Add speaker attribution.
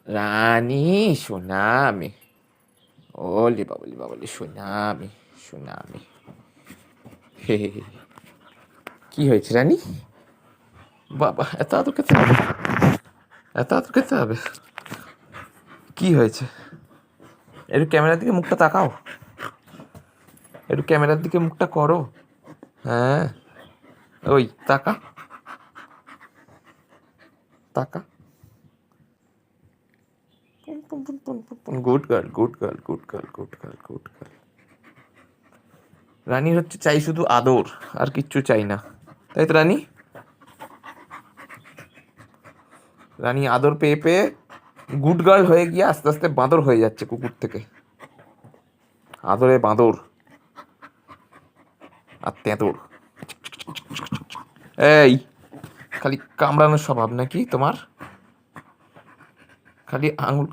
Speaker 1: রানী সোনা আমি, ওলে বাবলি বাবলি সোনা আমি, সোনা আমি। হে হে হে। কি হয়েছে রানী? বাবা, এত আদর খেতে হবে? এত আদর খেতে হবে? কি হয়েছে? একটু ক্যামেরার দিকে মুখটা তাকাও, একটু ক্যামেরার দিকে মুখটা করো। হ্যাঁ, ওই তাকা, তাকা। Good girl, good girl, good girl, good girl, good girl. রানীর হচ্ছে চাই শুধু আদর, আর কিচ্ছু চাই না, তাই তো রানী? রানী আদর পেয়ে পেয়ে গুড গার্ল হয়ে গিয়ে আস্তে আস্তে বাঁদর হয়ে যাচ্ছে, কুকুর থেকে আদরে বাঁদর আর তেঁদর। এই, খালি কামড়ানোর স্বভাব নাকি তোমার? খালি আঙুল